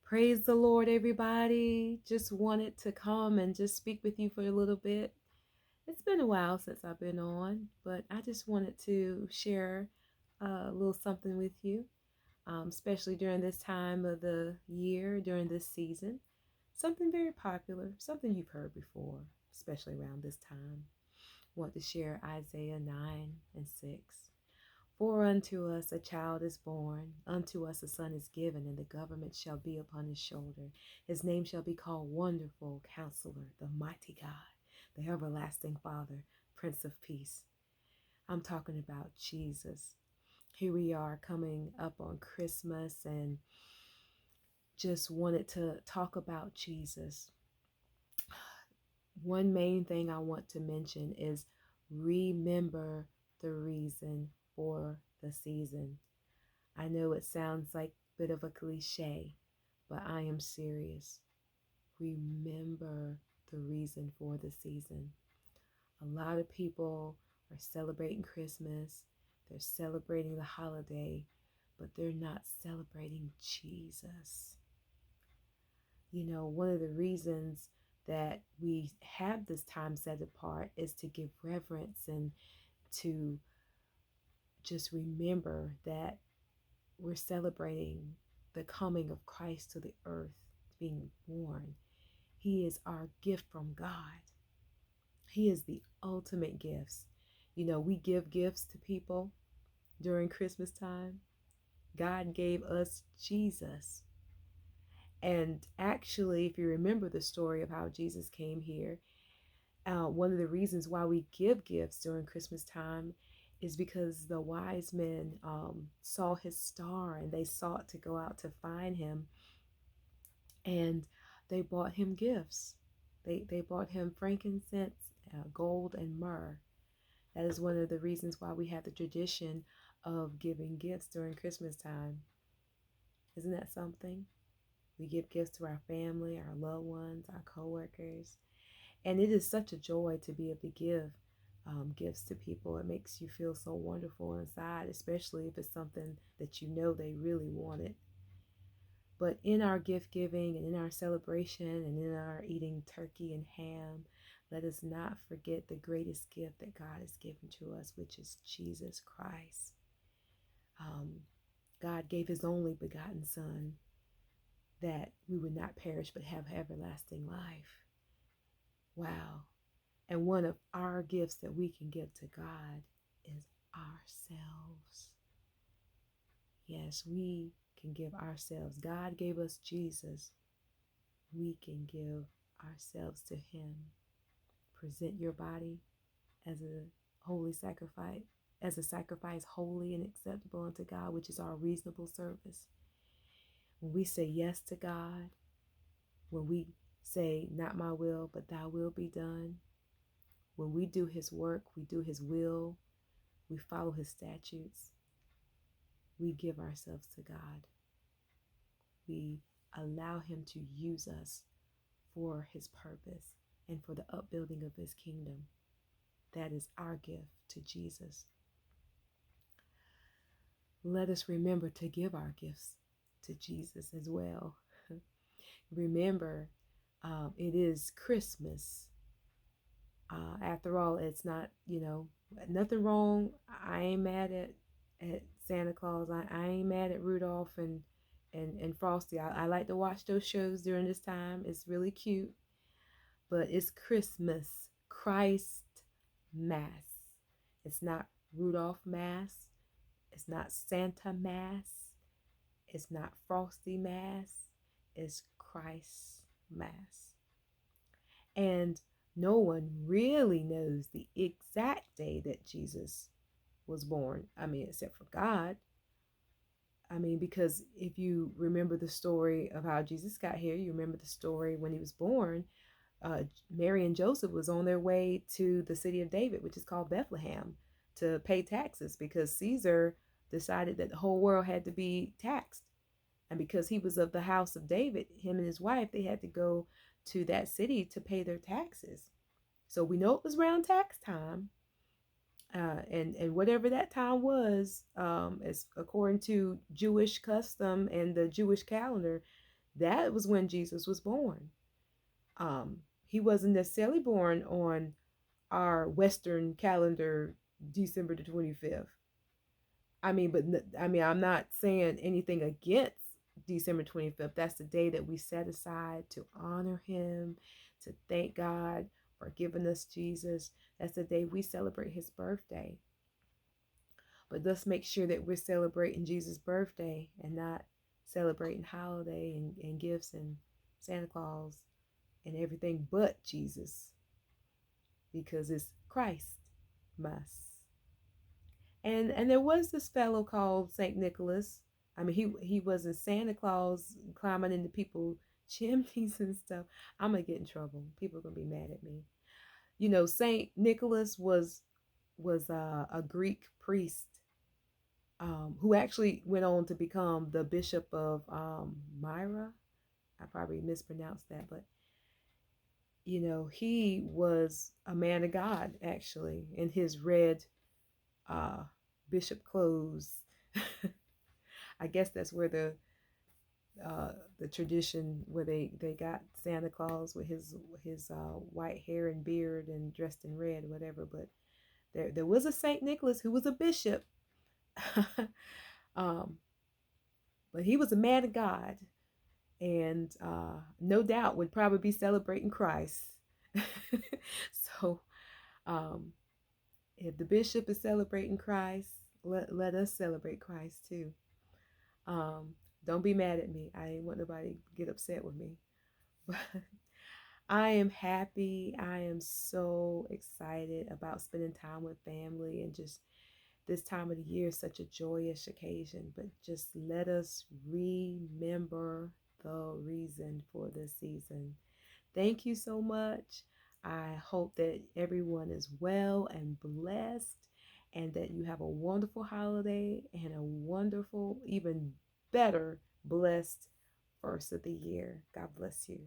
Praise the Lord, everybody. Just wanted to come and just speak with you for a little bit. It's been a while since I've been on, but I just wanted to share a little something with you, especially during this time of the year, during this season. Something very popular, something you've heard before, especially around this time. Want to share Isaiah 9 and 6. For unto us a child is born, unto us a son is given, and the government shall be upon his shoulder. His name shall be called Wonderful Counselor, the Mighty God, the Everlasting Father, Prince of Peace. I'm talking about Jesus. Here we are coming up on Christmas and just wanted to talk about Jesus. One main thing I want to mention is remember the reason for the season. I know it sounds like a bit of a cliche, but I am serious. Remember the reason for the season. A lot of people are celebrating Christmas, they're celebrating the holiday, but they're not celebrating Jesus. You know, one of the reasons that we have this time set apart is to give reverence and to just remember that we're celebrating the coming of Christ to the earth, being born. He is our gift from God. He is the ultimate gifts. You know, we give gifts to people during Christmas time. God gave us Jesus. And actually, if you remember the story of how Jesus came here, one of the reasons why we give gifts during Christmas time is because the wise men saw his star and they sought to go out to find him, and they bought him gifts. They bought him frankincense, gold, and myrrh. That is one of the reasons why we have the tradition of giving gifts during Christmas time. Isn't that something? We give gifts to our family, our loved ones, our coworkers. And it is such a joy to be able to give gifts to people. It makes you feel so wonderful inside, especially if it's something that you know they really wanted. But in our gift giving and in our celebration and in our eating turkey and ham, let us not forget the greatest gift that God has given to us, which is Jesus Christ. Um, God gave his only begotten Son that we would not perish but have everlasting life. Wow. And one of our gifts that we can give to God is ourselves. Yes, we can give ourselves. God gave us Jesus. We can give ourselves to him. Present your body as a holy sacrifice, as a sacrifice holy and acceptable unto God, which is our reasonable service. When we say yes to God, when we say, not my will, but thy will be done, when we do his work, we do his will, we follow his statutes, we give ourselves to God. We allow him to use us for his purpose and for the upbuilding of his kingdom. That is our gift to Jesus. Let us remember to give our gifts to Jesus as well. Remember, it is Christmas. After all, it's not, nothing wrong. I ain't mad at Santa Claus. I ain't mad at Rudolph and Frosty. I like to watch those shows during this time. It's really cute. But it's Christmas, Christ Mass. It's not Rudolph Mass. It's not Santa Mass. It's not Frosty Mass. It's Christ Mass. And no one really knows the exact day that Jesus was born. I mean, except for God. I mean, because if you remember the story of how Jesus got here, you remember the story when he was born. Mary and Joseph was on their way to the city of David, which is called Bethlehem, to pay taxes because Caesar decided that the whole world had to be taxed. And because he was of the house of David, him and his wife, they had to go to that city to pay their taxes. So we know it was around tax time. And whatever that time was, as according to Jewish custom and the Jewish calendar, That was when Jesus was born. He wasn't necessarily born on our Western calendar, December the 25th. I mean, but I mean, I'm not saying anything against December 25th. That's the day that we set aside to honor him, to thank God for giving us Jesus. That's the day we celebrate his birthday. But let's make sure that we're celebrating Jesus' birthday and not celebrating holiday and gifts and Santa Claus and everything but Jesus, because it's Christ Mass. And there was this fellow called Saint Nicholas. I mean, he wasn't Santa Claus climbing into people's chimneys and stuff. I'm gonna get in trouble. People are gonna be mad at me. You know, Saint Nicholas was a Greek priest, who actually went on to become the bishop of Myra. I probably mispronounced that, but you know, he was a man of God actually in his red uh, bishop clothes. I guess that's where the tradition where they got Santa Claus with his white hair and beard and dressed in red, whatever. But there was a Saint Nicholas who was a bishop, um, but he was a man of God, and no doubt would probably be celebrating Christ. So um, if the bishop is celebrating Christ, let us celebrate Christ too. Um, don't be mad at me. I ain't want nobody to get upset with me. But I am happy. I am so excited about spending time with family, and just this time of the year is such a joyous occasion. But just let us remember the reason for this season. Thank you so much. I hope that everyone is well and blessed, and that you have a wonderful holiday and a wonderful, even better, blessed first of the year. God bless you.